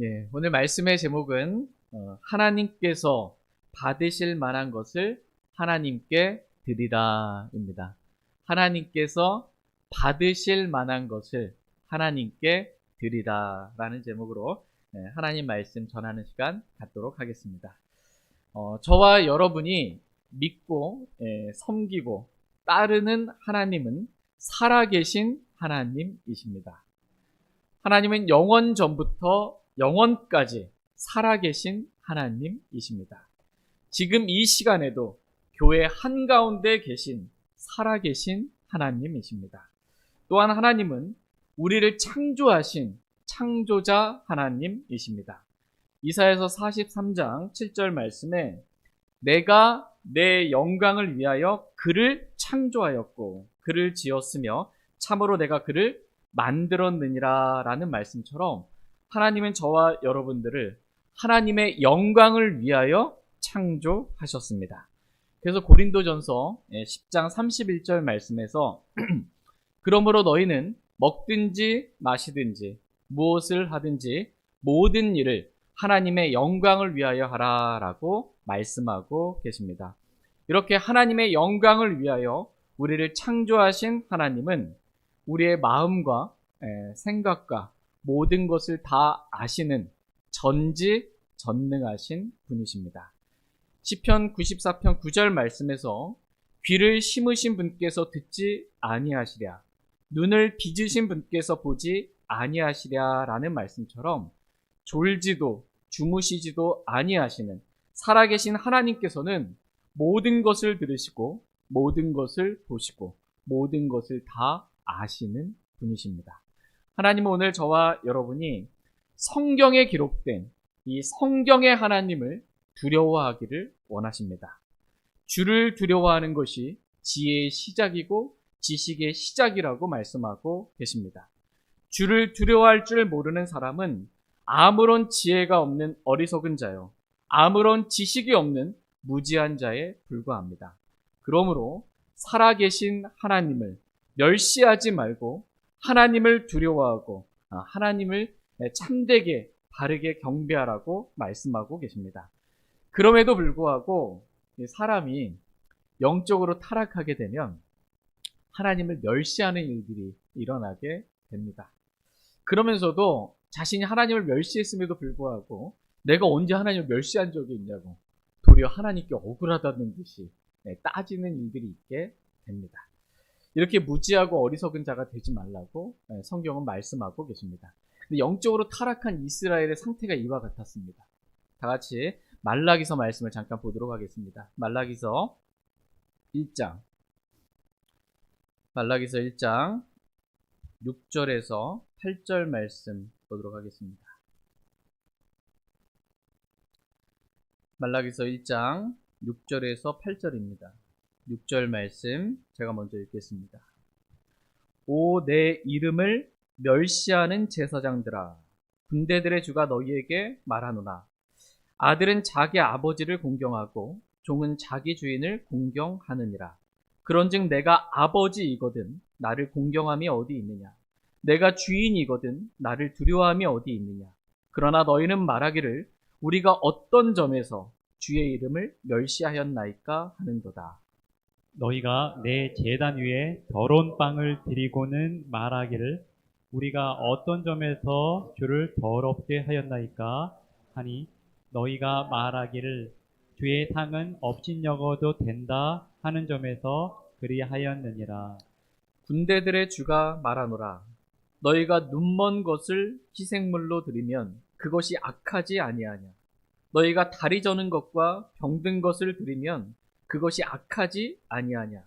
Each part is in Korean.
예, 오늘 말씀의 제목은 하나님께서 받으실 만한 것을 하나님께 드리라입니다. 하나님께서 받으실 만한 것을 하나님께 드리라라는 제목으로 하나님 말씀 전하는 시간 갖도록 하겠습니다. 저와 여러분이 믿고 섬기고 따르는 하나님은 살아계신 하나님이십니다. 하나님은 영원 전부터 영원까지 살아계신 하나님이십니다. 지금 이 시간에도 교회 한가운데 계신 살아계신 하나님이십니다. 또한 하나님은 우리를 창조하신 창조자 하나님이십니다. 이사야서 43장 7절 말씀에 내가 내 영광을 위하여 그를 창조하였고 그를 지었으며 참으로 내가 그를 만들었느니라 라는 말씀처럼 하나님은 저와 여러분들을 하나님의 영광을 위하여 창조하셨습니다. 그래서 고린도전서 10장 31절 말씀에서 그러므로 너희는 먹든지 마시든지 무엇을 하든지 모든 일을 하나님의 영광을 위하여 하라 라고 말씀하고 계십니다. 이렇게 하나님의 영광을 위하여 우리를 창조하신 하나님은 우리의 마음과 생각과 모든 것을 다 아시는 전지전능하신 분이십니다. 시편 94편 9절 말씀에서 귀를 심으신 분께서 듣지 아니하시랴 눈을 빚으신 분께서 보지 아니하시랴 라는 말씀처럼 졸지도 주무시지도 아니하시는 살아계신 하나님께서는 모든 것을 들으시고 모든 것을 보시고 모든 것을 다 아시는 분이십니다. 하나님은 오늘 저와 여러분이 성경에 기록된 이 성경의 하나님을 두려워하기를 원하십니다. 주를 두려워하는 것이 지혜의 시작이고 지식의 시작이라고 말씀하고 계십니다. 주를 두려워할 줄 모르는 사람은 아무런 지혜가 없는 어리석은 자요, 아무런 지식이 없는 무지한 자에 불과합니다. 그러므로 살아계신 하나님을 멸시하지 말고 하나님을 두려워하고 하나님을 참되게 바르게 경배하라고 말씀하고 계십니다. 그럼에도 불구하고 사람이 영적으로 타락하게 되면 하나님을 멸시하는 일들이 일어나게 됩니다. 그러면서도 자신이 하나님을 멸시했음에도 불구하고 내가 언제 하나님을 멸시한 적이 있냐고 도리어 하나님께 억울하다는 듯이 따지는 일들이 있게 됩니다. 이렇게 무지하고 어리석은 자가 되지 말라고 성경은 말씀하고 계십니다. 근데 영적으로 타락한 이스라엘의 상태가 이와 같았습니다. 다 같이 말라기서 말씀을 잠깐 보도록 하겠습니다. 말라기서 1장 6절에서 8절 말씀 보도록 하겠습니다. 말라기서 1장 6절에서 8절입니다. 6절 말씀 제가 먼저 읽겠습니다. 오 내 이름을 멸시하는 제사장들아, 군대들의 주가 너희에게 말하노라. 아들은 자기 아버지를 공경하고 종은 자기 주인을 공경하느니라. 그런즉 내가 아버지이거든 나를 공경함이 어디 있느냐? 내가 주인이거든 나를 두려워함이 어디 있느냐? 그러나 너희는 말하기를 우리가 어떤 점에서 주의 이름을 멸시하였나이까 하는도다. 너희가 내 제단 위에 더러운 빵을 드리고는 말하기를 우리가 어떤 점에서 주를 더럽게 하였나이까 하니 너희가 말하기를 주의 상은 업신여겨도 된다 하는 점에서 그리하였느니라. 군대들의 주가 말하노라. 너희가 눈먼 것을 희생물로 드리면 그것이 악하지 아니하냐? 너희가 다리 저는 것과 병든 것을 드리면 그것이 악하지 아니하냐?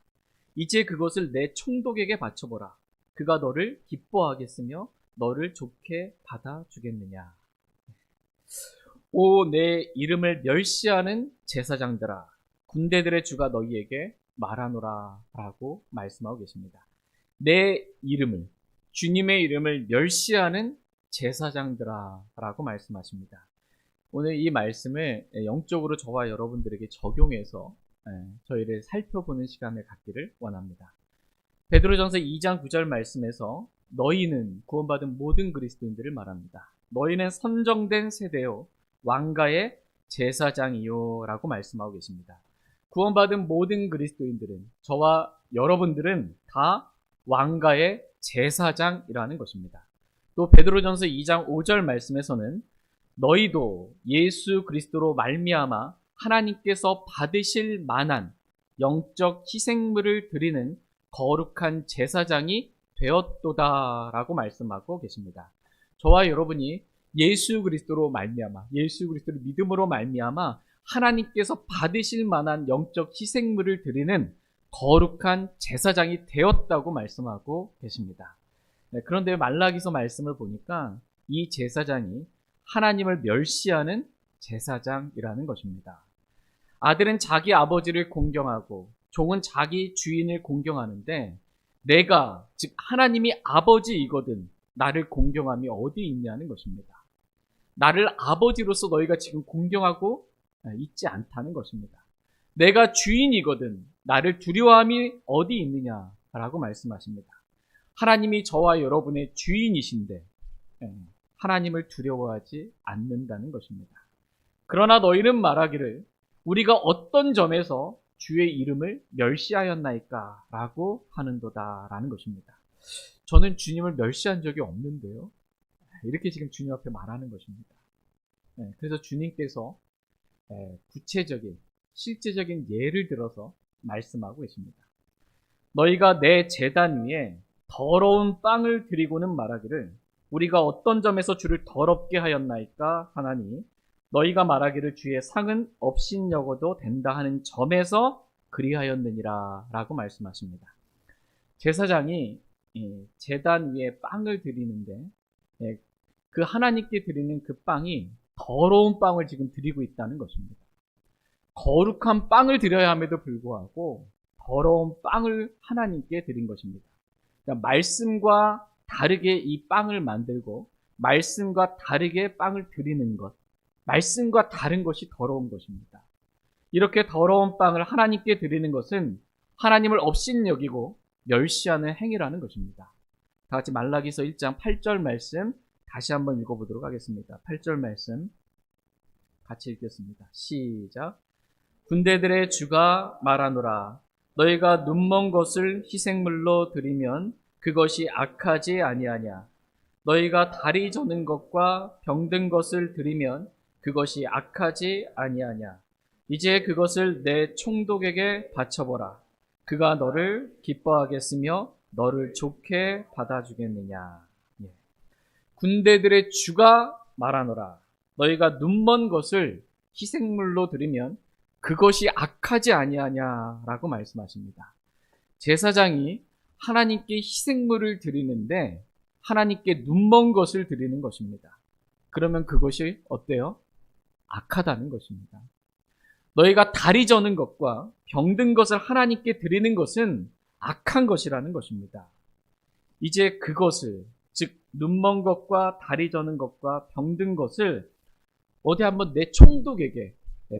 이제 그것을 내 총독에게 바쳐보라. 그가 너를 기뻐하겠으며 너를 좋게 받아주겠느냐? 오 내 이름을 멸시하는 제사장들아, 군대들의 주가 너희에게 말하노라 라고 말씀하고 계십니다. 내 이름을, 주님의 이름을 멸시하는 제사장들아 라고 말씀하십니다. 오늘 이 말씀을 영적으로 저와 여러분들에게 적용해서 저희를 살펴보는 시간을 갖기를 원합니다. 베드로전서 2장 9절 말씀에서 너희는 구원받은 모든 그리스도인들을 말합니다. 너희는 선정된 세대요 왕가의 제사장이요 라고 말씀하고 계십니다. 구원받은 모든 그리스도인들은, 저와 여러분들은 다 왕가의 제사장이라는 것입니다. 또 베드로전서 2장 5절 말씀에서는 너희도 예수 그리스도로 말미암아 하나님께서 받으실 만한 영적 희생물을 드리는 거룩한 제사장이 되었도다 라고 말씀하고 계십니다. 저와 여러분이 예수 그리스도로 말미암아, 예수 그리스도를 믿음으로 말미암아 하나님께서 받으실 만한 영적 희생물을 드리는 거룩한 제사장이 되었다고 말씀하고 계십니다. 네, 그런데 말라기서 말씀을 보니까 이 제사장이 하나님을 멸시하는 제사장이라는 것입니다. 아들은 자기 아버지를 공경하고 종은 자기 주인을 공경하는데 내가, 즉 하나님이 아버지이거든 나를 공경함이 어디 있냐는 것입니다. 나를 아버지로서 너희가 지금 공경하고 있지 않다는 것입니다. 내가 주인이거든 나를 두려워함이 어디 있느냐라고 말씀하십니다. 하나님이 저와 여러분의 주인이신데 하나님을 두려워하지 않는다는 것입니다. 그러나 너희는 말하기를 우리가 어떤 점에서 주의 이름을 멸시하였나이까 라고 하는도다 라는 것입니다. 저는 주님을 멸시한 적이 없는데요. 이렇게 지금 주님 앞에 말하는 것입니다. 그래서 주님께서 구체적인 실제적인 예를 들어서 말씀하고 계십니다. 너희가 내 제단 위에 더러운 빵을 드리고는 말하기를 우리가 어떤 점에서 주를 더럽게 하였나이까 하나니 너희가 말하기를 주의 상은 업신여겨도 된다 하는 점에서 그리하였느니라 라고 말씀하십니다. 제사장이 제단 위에 빵을 드리는데 그 하나님께 드리는 그 빵이 더러운 빵을 지금 드리고 있다는 것입니다. 거룩한 빵을 드려야 함에도 불구하고 더러운 빵을 하나님께 드린 것입니다. 그러니까 말씀과 다르게 이 빵을 만들고 말씀과 다르게 빵을 드리는 것, 말씀과 다른 것이 더러운 것입니다. 이렇게 더러운 빵을 하나님께 드리는 것은 하나님을 업신여기고 멸시하는 행위라는 것입니다. 다 같이 말라기서 1장 8절 말씀 다시 한번 읽어보도록 하겠습니다. 8절 말씀 같이 읽겠습니다. 시작. 군대들의 주가 말하노라. 너희가 눈먼 것을 희생물로 드리면 그것이 악하지 아니하냐. 너희가 다리 저는 것과 병든 것을 드리면 그것이 악하지 아니하냐. 이제 그것을 내 총독에게 바쳐보라. 그가 너를 기뻐하겠으며 너를 좋게 받아주겠느냐. 군대들의 주가 말하노라. 너희가 눈먼 것을 희생물로 드리면 그것이 악하지 아니하냐라고 말씀하십니다. 제사장이 하나님께 희생물을 드리는데 하나님께 눈먼 것을 드리는 것입니다. 그러면 그것이 어때요? 악하다는 것입니다. 너희가 다리 저는 것과 병든 것을 하나님께 드리는 것은 악한 것이라는 것입니다. 이제 그것을, 즉 눈먼 것과 다리 저는 것과 병든 것을 어디 한번 내 총독에게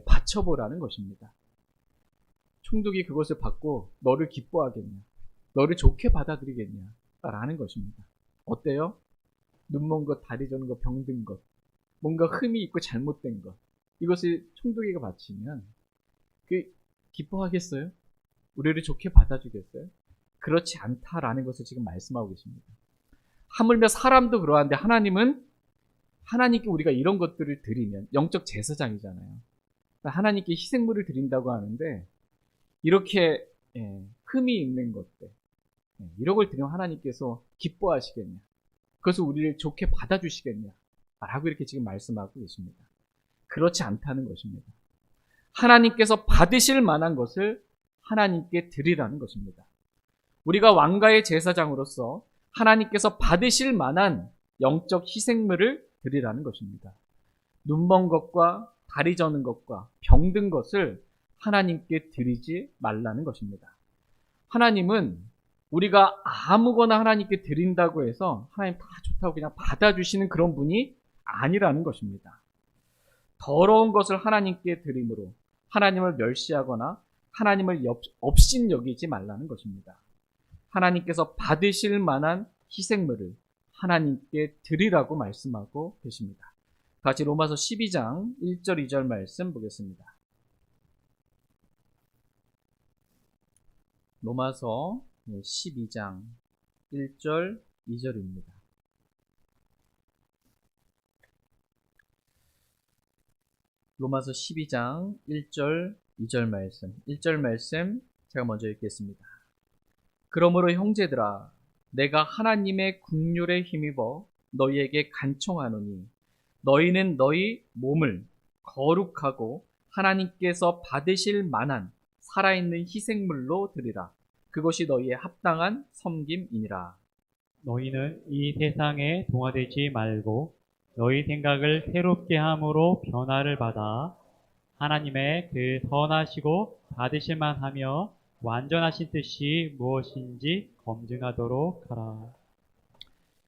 바쳐보라는 것입니다. 총독이 그것을 받고 너를 기뻐하겠냐, 너를 좋게 받아들이겠냐 라는 것입니다. 어때요? 눈먼 것, 다리 저는 것, 병든 것, 뭔가 흠이 있고 잘못된 것, 이것을 총독에게 바치면 그 기뻐하겠어요? 우리를 좋게 받아주겠어요? 그렇지 않다라는 것을 지금 말씀하고 계십니다. 하물며 사람도 그러한데 하나님은, 하나님께 우리가 이런 것들을 드리면 영적 제사장이잖아요. 하나님께 희생물을 드린다고 하는데 이렇게 흠이 있는 것들, 이런 걸 드리면 하나님께서 기뻐하시겠냐, 그것을 우리를 좋게 받아주시겠냐 라고 이렇게 지금 말씀하고 계십니다. 그렇지 않다는 것입니다. 하나님께서 받으실 만한 것을 하나님께 드리라는 것입니다. 우리가 왕가의 제사장으로서 하나님께서 받으실 만한 영적 희생물을 드리라는 것입니다. 눈먼 것과 다리 저는 것과 병든 것을 하나님께 드리지 말라는 것입니다. 하나님은 우리가 아무거나 하나님께 드린다고 해서 하나님 다 좋다고 그냥 받아주시는 그런 분이 아니라는 것입니다. 더러운 것을 하나님께 드림으로 하나님을 멸시하거나 하나님을 업신여기지 말라는 것입니다. 하나님께서 받으실 만한 희생물을 하나님께 드리라고 말씀하고 계십니다. 같이 로마서 12장 1절 2절 말씀 보겠습니다. 로마서 12장 1절 2절입니다. 로마서 12장 1절 2절 말씀. 1절 말씀 제가 먼저 읽겠습니다. 그러므로 형제들아 내가 하나님의 긍휼에 힘입어 너희에게 간청하노니 너희는 너희 몸을 거룩하고 하나님께서 받으실 만한 살아있는 희생물로 드리라. 그것이 너희의 합당한 섬김이니라. 너희는 이 세상에 동화되지 말고 너희 생각을 새롭게 함으로 변화를 받아 하나님의 그 선하시고 받으실 만하며 완전하신 뜻이 무엇인지 검증하도록 하라.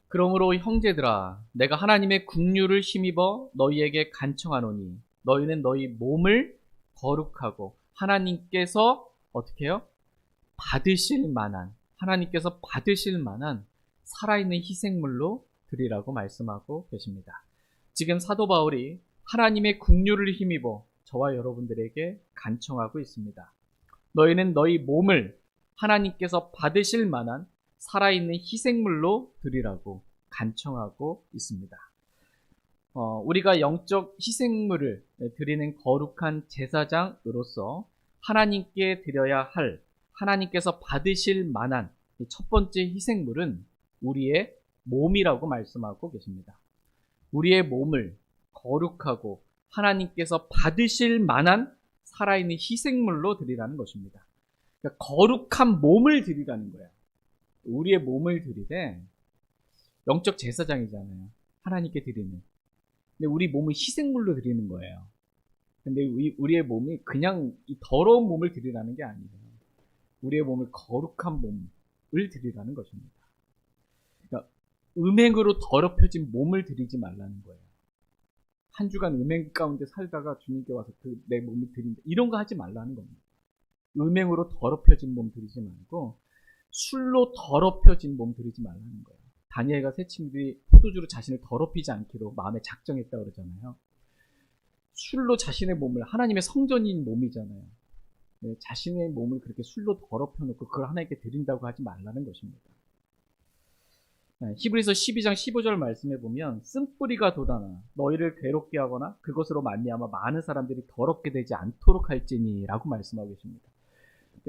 그러므로 형제들아 내가 하나님의 긍휼을 힘입어 너희에게 간청하노니 너희는 너희 몸을 거룩하고 하나님께서 어떻게 해요? 받으실 만한 하나님께서 받으실 만한 살아있는 희생물로 드리라고 말씀하고 계십니다. 지금 사도 바울이 하나님의 긍휼을 힘입어 저와 여러분들에게 간청하고 있습니다. 너희는 너희 몸을 하나님께서 받으실 만한 살아있는 희생물로 드리라고 간청하고 있습니다. 우리가 영적 희생물을 드리는 거룩한 제사장으로서 하나님께 드려야 할 하나님께서 받으실 만한 첫 번째 희생물은 우리의 몸이라고 말씀하고 계십니다. 우리의 몸을 거룩하고 하나님께서 받으실 만한 살아있는 희생물로 드리라는 것입니다. 그러니까 거룩한 몸을 드리라는 거예요. 우리의 몸을 드리되 영적 제사장이잖아요. 하나님께 드리는. 근데 우리 몸을 희생물로 드리는 거예요. 근데 우리의 몸이 그냥 이 더러운 몸을 드리라는 게 아니에요. 우리의 몸을 거룩한 몸을 드리라는 것입니다. 그러니까 음행으로 더럽혀진 몸을 드리지 말라는 거예요. 한 주간 음행 가운데 살다가 주님께 와서 내 몸을 드린다. 이런 거 하지 말라는 겁니다. 음행으로 더럽혀진 몸 드리지 말고 술로 더럽혀진 몸 드리지 말라는 거예요. 다니엘과 세 친구들이 포도주로 자신을 더럽히지 않기로 마음에 작정했다고 그러잖아요. 술로 자신의 몸을 하나님의 성전인 몸이잖아요. 네, 자신의 몸을 그렇게 술로 더럽혀놓고 그걸 하나님께 드린다고 하지 말라는 것입니다. 히브리서 12장 15절 말씀에 보면 쓴뿌리가 돋아나 너희를 괴롭게 하거나 그것으로 말미암아 많은 사람들이 더럽게 되지 않도록 할지니 라고 말씀하고 계십니다.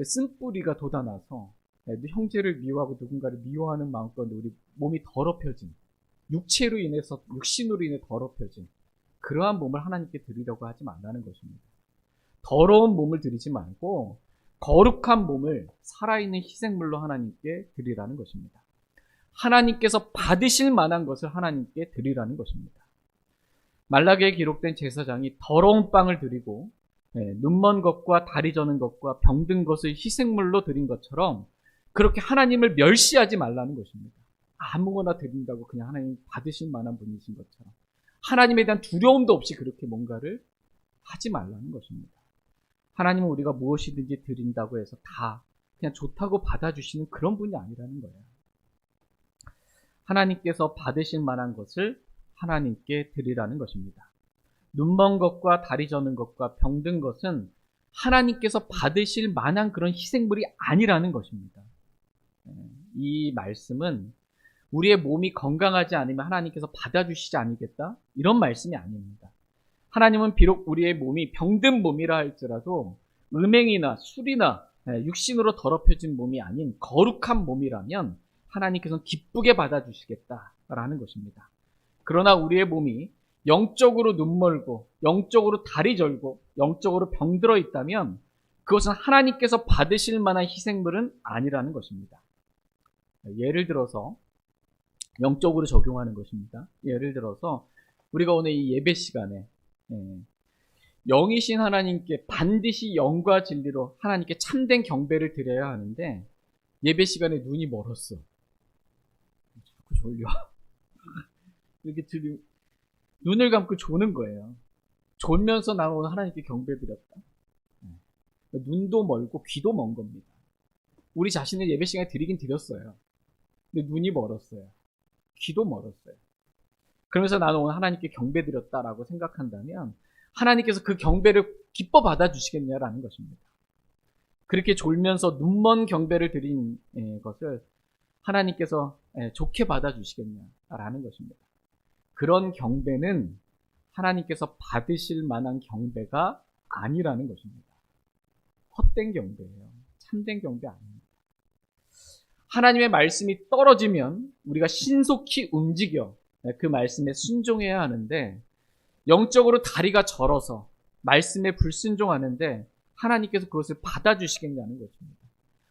쓴뿌리가 돋아나서 형제를 미워하고 누군가를 미워하는 마음껏 우리 몸이 더럽혀진 육체로 인해서 육신으로 인해 더럽혀진 그러한 몸을 하나님께 드리려고 하지 말라는 것입니다. 더러운 몸을 드리지 말고 거룩한 몸을 살아있는 희생물로 하나님께 드리라는 것입니다. 하나님께서 받으실 만한 것을 하나님께 드리라는 것입니다. 말라기에 기록된 제사장이 더러운 빵을 드리고 눈먼 것과 다리 저는 것과 병든 것을 희생물로 드린 것처럼 그렇게 하나님을 멸시하지 말라는 것입니다. 아무거나 드린다고 그냥 하나님 받으실 만한 분이신 것처럼 하나님에 대한 두려움도 없이 그렇게 뭔가를 하지 말라는 것입니다. 하나님은 우리가 무엇이든지 드린다고 해서 다 그냥 좋다고 받아주시는 그런 분이 아니라는 거예요. 하나님께서 받으실 만한 것을 하나님께 드리라는 것입니다. 눈먼 것과 다리 저는 것과 병든 것은 하나님께서 받으실 만한 그런 희생물이 아니라는 것입니다. 이 말씀은 우리의 몸이 건강하지 않으면 하나님께서 받아주시지 않겠다? 이런 말씀이 아닙니다. 하나님은 비록 우리의 몸이 병든 몸이라 할지라도 음행이나 술이나 육신으로 더럽혀진 몸이 아닌 거룩한 몸이라면 하나님께서는 기쁘게 받아주시겠다라는 것입니다. 그러나 우리의 몸이 영적으로 눈멀고 영적으로 다리 절고 영적으로 병들어 있다면 그것은 하나님께서 받으실 만한 희생물은 아니라는 것입니다. 예를 들어서 영적으로 적용하는 것입니다. 예를 들어서 우리가 오늘 이 예배 시간에 영이신 하나님께 반드시 영과 진리로 하나님께 참된 경배를 드려야 하는데 예배 시간에 눈이 멀었어. 자꾸 졸려. 이렇게 눈을 감고 조는 거예요. 졸면서 나는 오늘 하나님께 경배 드렸다. 눈도 멀고 귀도 먼 겁니다. 우리 자신을 예배 시간에 드리긴 드렸어요. 근데 눈이 멀었어요. 기도 멀었어요. 그러면서 나는 오늘 하나님께 경배드렸다라고 생각한다면 하나님께서 그 경배를 기뻐 받아주시겠냐라는 것입니다. 그렇게 졸면서 눈먼 경배를 드린 것을 하나님께서 좋게 받아주시겠냐라는 것입니다. 그런 경배는 하나님께서 받으실 만한 경배가 아니라는 것입니다. 헛된 경배예요. 참된 경배 아닙니다. 하나님의 말씀이 떨어지면 우리가 신속히 움직여 그 말씀에 순종해야 하는데 영적으로 다리가 절어서 말씀에 불순종하는데 하나님께서 그것을 받아주시겠냐는 것입니다.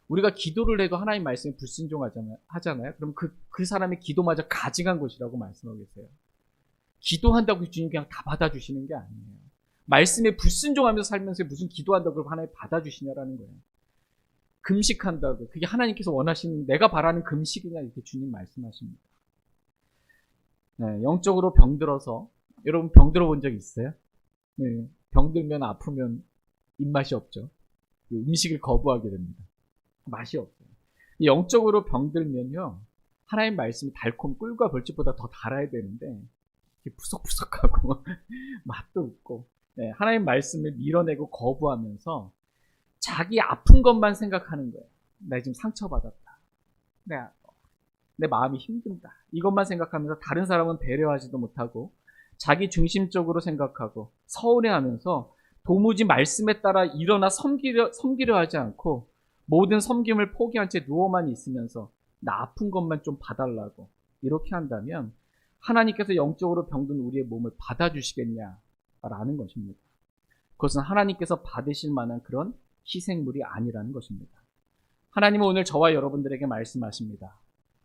우리가 기도를 해도 하나님 말씀에 불순종하잖아요. 그럼 그 사람의 기도마저 가증한 것이라고 말씀하고 계세요. 기도한다고 주님 그냥 다 받아주시는 게 아니에요. 말씀에 불순종하면서 살면서 무슨 기도한다고 하나님 받아주시냐라는 거예요. 금식한다고 그게 하나님께서 원하시는 내가 바라는 금식이냐 이렇게 주님 말씀하십니다. 네, 영적으로 병들어서 여러분 병들어 본 적 있어요? 네, 병들면 아프면 입맛이 없죠. 음식을 거부하게 됩니다. 맛이 없어요. 영적으로 병들면요 하나님 말씀이 달콤 꿀과 벌집보다 더 달아야 되는데 푸석푸석하고 맛도 없고 네, 하나님 말씀을 밀어내고 거부하면서 자기 아픈 것만 생각하는 거예요. 나 지금 상처받았다. 내 마음이 힘든다. 이것만 생각하면서 다른 사람은 배려하지도 못하고 자기 중심적으로 생각하고 서운해하면서 도무지 말씀에 따라 일어나 섬기려 하지 않고 모든 섬김을 포기한 채 누워만 있으면서 나 아픈 것만 좀 봐달라고 이렇게 한다면 하나님께서 영적으로 병든 우리의 몸을 받아주시겠냐라는 것입니다. 그것은 하나님께서 받으실 만한 그런 희생물이 아니라는 것입니다. 하나님은 오늘 저와 여러분들에게 말씀하십니다.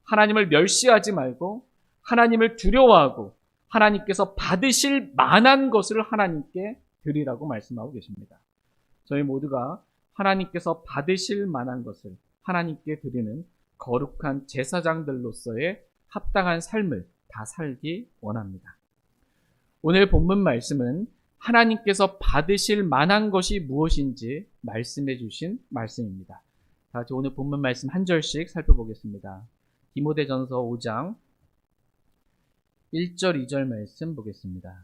하나님을 멸시하지 말고 하나님을 두려워하고 하나님께서 받으실 만한 것을 하나님께 드리라고 말씀하고 계십니다. 저희 모두가 하나님께서 받으실 만한 것을 하나님께 드리는 거룩한 제사장들로서의 합당한 삶을 다 살기 원합니다. 오늘 본문 말씀은 하나님께서 받으실 만한 것이 무엇인지 말씀해 주신 말씀입니다. 다 같이 오늘 본문 말씀 한 절씩 살펴보겠습니다. 디모데전서 5장 1절 2절 말씀 보겠습니다.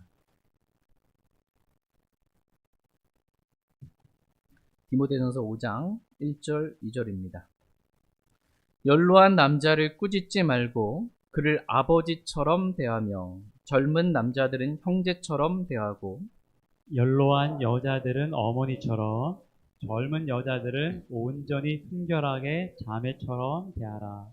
디모데전서 5장 1절 2절입니다. 연로한 남자를 꾸짖지 말고 그를 아버지처럼 대하며 젊은 남자들은 형제처럼 대하고 연로한 여자들은 어머니처럼 젊은 여자들은 온전히 순결하게 자매처럼 대하라.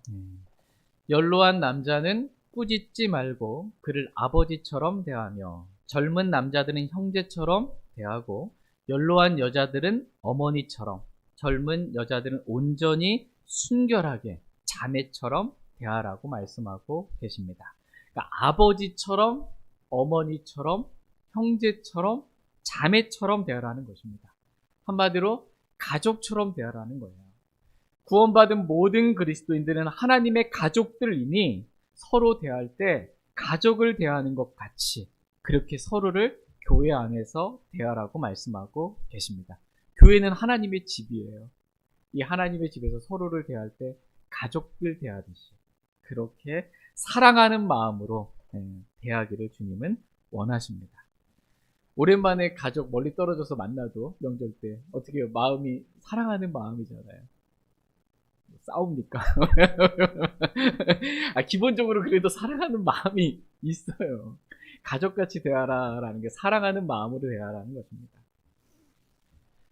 연로한 남자는 꾸짖지 말고 그를 아버지처럼 대하며 젊은 남자들은 형제처럼 대하고 연로한 여자들은 어머니처럼 젊은 여자들은 온전히 순결하게 자매처럼 대하라고 말씀하고 계십니다. 그러니까 아버지처럼 어머니처럼 형제처럼 자매처럼 대하라는 것입니다. 한마디로 가족처럼 대하라는 거예요. 구원받은 모든 그리스도인들은 하나님의 가족들이니 서로 대할 때 가족을 대하는 것 같이 그렇게 서로를 교회 안에서 대하라고 말씀하고 계십니다. 교회는 하나님의 집이에요. 이 하나님의 집에서 서로를 대할 때 가족들 대하듯이 그렇게 사랑하는 마음으로 대하기를 주님은 원하십니다. 오랜만에 가족 멀리 떨어져서 만나도 명절 때 어떻게 해요? 마음이 사랑하는 마음이잖아요. 싸웁니까? 기본적으로 그래도 사랑하는 마음이 있어요. 가족같이 대하라라는 게 사랑하는 마음으로 대하라는 것입니다.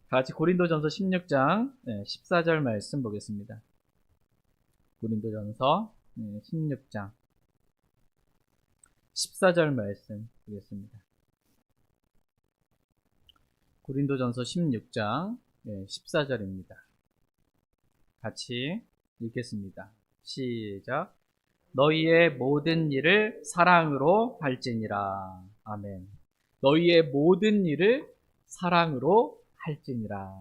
같이 고린도전서 16장 14절 말씀 보겠습니다. 고린도전서 16장 14절 말씀 보겠습니다. 고린도전서 16장 14절입니다. 같이 읽겠습니다. 시작. 너희의 모든 일을 사랑으로 할지니라. 아멘. 너희의 모든 일을 사랑으로 할지니라.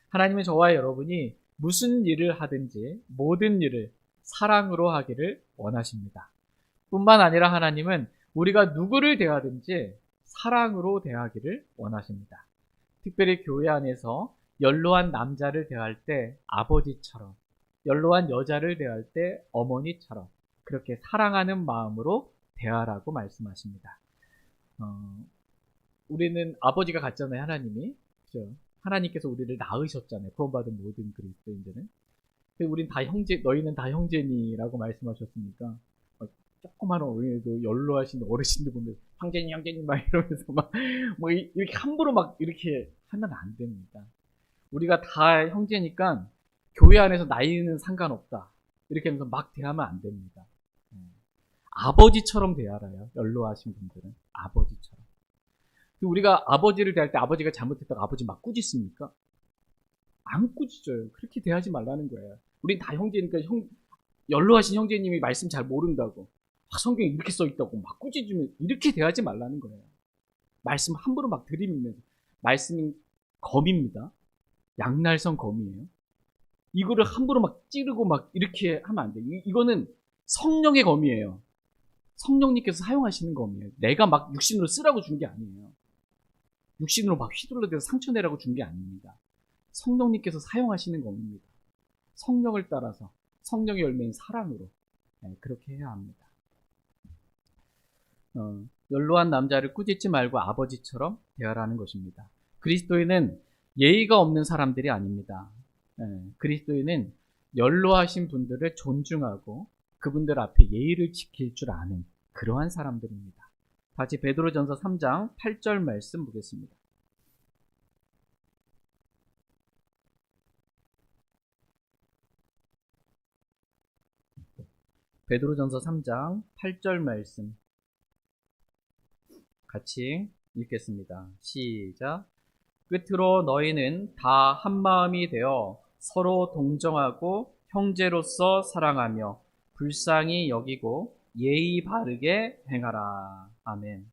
하나님은 저와 여러분이 무슨 일을 하든지 모든 일을 사랑으로 하기를 원하십니다. 뿐만 아니라 하나님은 우리가 누구를 대하든지 사랑으로 대하기를 원하십니다. 특별히 교회 안에서 연로한 남자를 대할 때 아버지처럼, 연로한 여자를 대할 때 어머니처럼, 그렇게 사랑하는 마음으로 대하라고 말씀하십니다. 우리는 아버지가 같잖아요, 하나님이. 그죠? 하나님께서 우리를 낳으셨잖아요. 구원받은 모든 그리스도인들은. 우린 다 형제, 너희는 다 형제니라고 말씀하셨으니까, 조그마한 어린애도 연로하신 어르신들 보면 형제님, 형제님 막 이러면서 뭐 이렇게 함부로 막 이렇게 하면 안 됩니다. 우리가 다 형제니까 교회 안에서 나이는 상관없다. 이렇게 하면서 막 대하면 안 됩니다. 아버지처럼 대하라요. 연로하신 분들은 아버지처럼. 우리가 아버지를 대할 때 아버지가 잘못했다고 아버지 막 꾸짖습니까? 안 꾸짖어요. 그렇게 대하지 말라는 거예요. 우린 다 형제니까 연로하신 형제님이 말씀 잘 모른다고 성경에 이렇게 써있다고 막 꾸짖으면 이렇게 대하지 말라는 거예요. 말씀 함부로 막 들이밀면서. 말씀이 검입니다. 양날선 검이에요. 이거를 함부로 막 찌르고 막 이렇게 하면 안 돼요. 이거는 성령의 검이에요. 성령님께서 사용하시는 검이에요. 내가 막 육신으로 쓰라고 준 게 아니에요. 육신으로 막 휘둘러대서 상처내라고 준 게 아닙니다. 성령님께서 사용하시는 검입니다. 성령을 따라서 성령의 열매인 사랑으로 그렇게 해야 합니다. 연로한 남자를 꾸짖지 말고 아버지처럼 대하라는 것입니다. 그리스도인은 예의가 없는 사람들이 아닙니다. 그리스도인은 연로하신 분들을 존중하고 그분들 앞에 예의를 지킬 줄 아는 그러한 사람들입니다. 다시 베드로전서 3장 8절 말씀 보겠습니다. 베드로전서 3장 8절 말씀 같이 읽겠습니다. 시작. 끝으로 너희는 다 한마음이 되어 서로 동정하고 형제로서 사랑하며 불쌍히 여기고 예의 바르게 행하라. 아멘.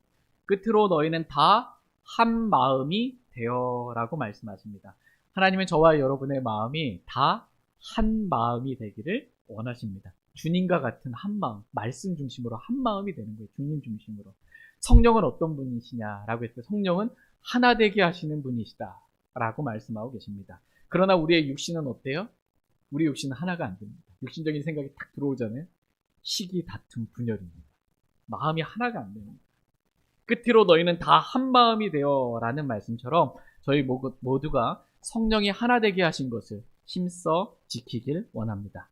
끝으로 너희는 다 한마음이 되어 라고 말씀하십니다. 하나님은 저와 여러분의 마음이 다 한마음이 되기를 원하십니다. 주님과 같은 한마음, 말씀 중심으로 한마음이 되는 거예요. 주님 중심으로. 성령은 어떤 분이시냐라고 했을 때 성령은 하나 되게 하시는 분이시다 라고 말씀하고 계십니다. 그러나 우리의 육신은 어때요? 우리 육신은 하나가 안 됩니다. 육신적인 생각이 딱 들어오잖아요. 시기, 다툼, 분열입니다. 마음이 하나가 안 됩니다. 끝으로 너희는 다 한마음이 되어 라는 말씀처럼 저희 모두가 성령이 하나 되게 하신 것을 힘써 지키길 원합니다.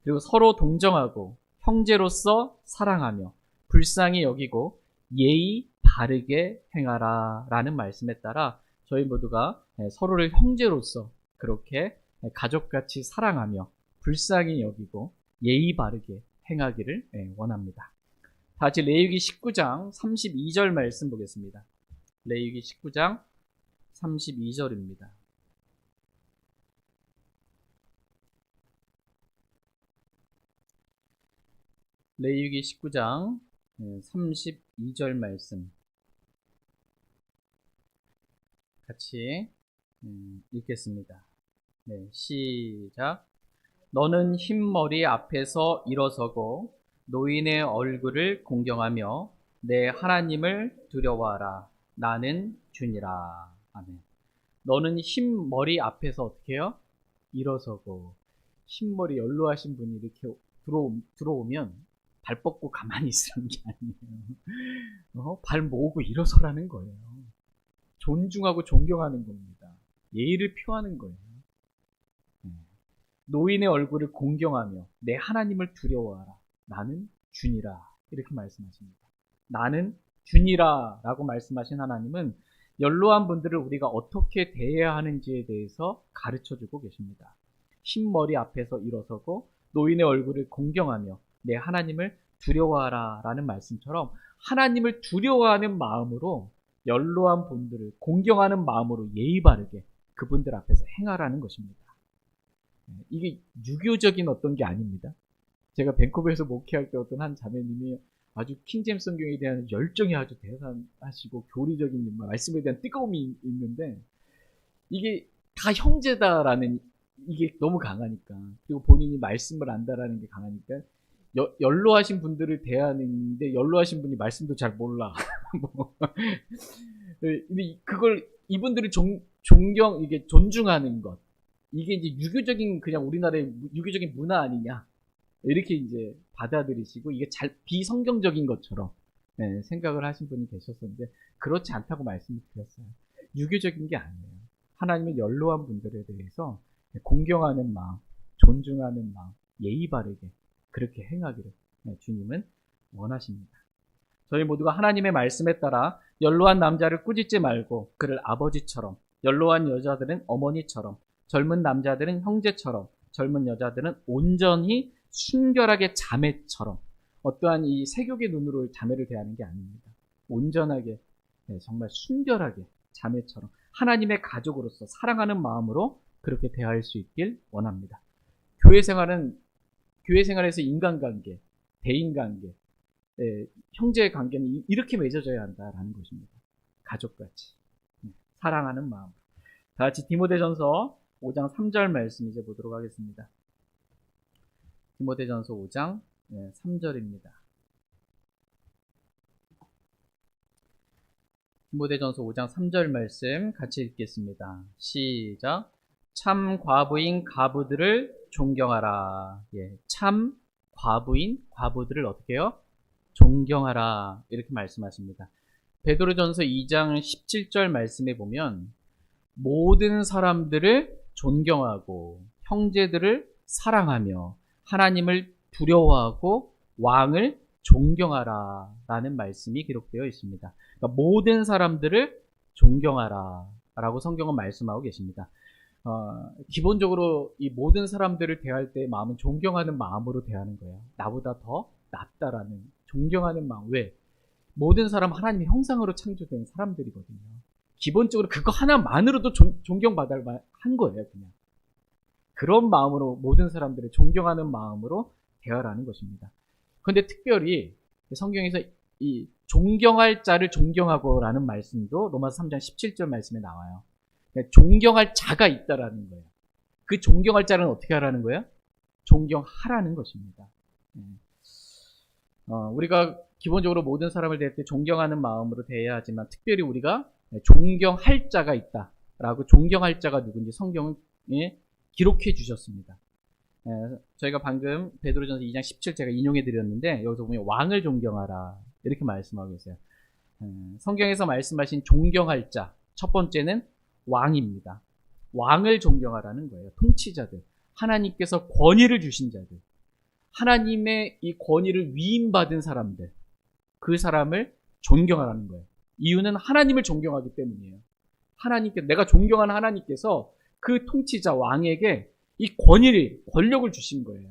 그리고 서로 동정하고 형제로서 사랑하며 불쌍히 여기고 예의 바르게 행하라 라는 말씀에 따라 저희 모두가 서로를 형제로서 그렇게 가족같이 사랑하며 불쌍히 여기고 예의 바르게 행하기를 원합니다. 다시 레위기 19장 32절 말씀 보겠습니다. 레위기 19장 32절입니다. 레위기 19장 32절 말씀 같이 읽겠습니다. 네, 시작. 너는 흰머리 앞에서 일어서고 노인의 얼굴을 공경하며 내 하나님을 두려워하라. 나는 주니라. 아멘. 너는 흰머리 앞에서 어떻게 해요? 일어서고. 흰머리 연로하신 분이 이렇게 들어오면 발 뻗고 가만히 있으라는 게 아니에요. 발 모으고 일어서라는 거예요. 존중하고 존경하는 겁니다. 예의를 표하는 거예요. 노인의 얼굴을 공경하며 내 하나님을 두려워하라. 나는 주니라. 이렇게 말씀하십니다. 나는 주니라 라고 말씀하신 하나님은 연로한 분들을 우리가 어떻게 대해야 하는지에 대해서 가르쳐주고 계십니다. 흰머리 앞에서 일어서고 노인의 얼굴을 공경하며 내 하나님을 두려워하라 라는 말씀처럼 하나님을 두려워하는 마음으로 연로한 분들을 공경하는 마음으로 예의 바르게 그분들 앞에서 행하라는 것입니다. 이게 유교적인 어떤 게 아닙니다. 제가 밴쿠버에서 목회할 때 어떤 한 자매님이 아주 킹제임스 성경에 대한 열정이 아주 대단하시고 교리적인 말씀에 대한 뜨거움이 있는데 이게 다 형제다라는 이게 너무 강하니까 그리고 본인이 말씀을 안다라는 게 강하니까 연로하신 분들을 대하는데 연로하신 분이 말씀도 잘 몰라. 뭐. 근데 그걸 이분들을 존경 이게 존중하는 것 이게 이제 유교적인 그냥 우리나라의 유교적인 문화 아니냐 이렇게 이제 받아들이시고 이게 비성경적인 것처럼 생각을 하신 분이 계셨었는데 그렇지 않다고 말씀을 드렸어요. 유교적인 게 아니에요. 하나님의 연로한 분들에 대해서 공경하는 마음, 존중하는 마음, 예의 바르게 그렇게 행하기를 주님은 원하십니다. 저희 모두가 하나님의 말씀에 따라 연로한 남자를 꾸짖지 말고 그를 아버지처럼, 연로한 여자들은 어머니처럼, 젊은 남자들은 형제처럼, 젊은 여자들은 온전히 순결하게 자매처럼, 어떠한 이 세속의 눈으로 자매를 대하는 게 아닙니다. 온전하게, 정말 순결하게 자매처럼 하나님의 가족으로서 사랑하는 마음으로 그렇게 대할 수 있길 원합니다. 교회 생활에서 인간관계, 대인관계, 형제의 관계는 이렇게 맺어져야 한다라는 것입니다. 가족같이 사랑하는 마음. 다 같이 디모데전서 5장 3절 말씀 이제 보도록 하겠습니다. 디모데전서 5장 3절입니다. 디모데전서 5장 3절 말씀 같이 읽겠습니다. 시작. 참 과부인 과부들을 존경하라. 참 과부들을 어떻게 해요? 존경하라. 이렇게 말씀하십니다. 베드로전서 2장 17절 말씀에 보면 모든 사람들을 존경하고 형제들을 사랑하며 하나님을 두려워하고 왕을 존경하라 라는 말씀이 기록되어 있습니다. 그러니까 모든 사람들을 존경하라 라고 성경은 말씀하고 계십니다. 기본적으로 이 모든 사람들을 대할 때 마음은 존경하는 마음으로 대하는 거예요. 나보다 더 낫다라는 존경하는 마음. 왜? 모든 사람 하나님의 형상으로 창조된 사람들이거든요. 기본적으로 그거 하나만으로도 존경받을 한 거예요. 그냥 그런 마음으로 모든 사람들을 존경하는 마음으로 대하라는 것입니다. 그런데 특별히 성경에서 이 존경할 자를 존경하고라는 말씀도 로마서 3장 17절 말씀에 나와요. 존경할 자가 있다라는 거예요. 그 존경할 자는 어떻게 하라는 거예요? 존경하라는 것입니다. 우리가 기본적으로 모든 사람을 대할 때 존경하는 마음으로 대해야 하지만 특별히 우리가 존경할 자가 있다라고 존경할 자가 누군지 성경에 기록해 주셨습니다. 저희가 방금 베드로전서 2장 17 제가 인용해 드렸는데 여기서 보면 왕을 존경하라 이렇게 말씀하고 계세요. 성경에서 말씀하신 존경할 자 첫 번째는 왕입니다. 왕을 존경하라는 거예요. 통치자들, 하나님께서 권위를 주신 자들, 하나님의 이 권위를 위임받은 사람들, 그 사람을 존경하라는 거예요. 이유는 하나님을 존경하기 때문이에요. 내가 존경하는 하나님께서 그 통치자 왕에게 이 권력을 주신 거예요.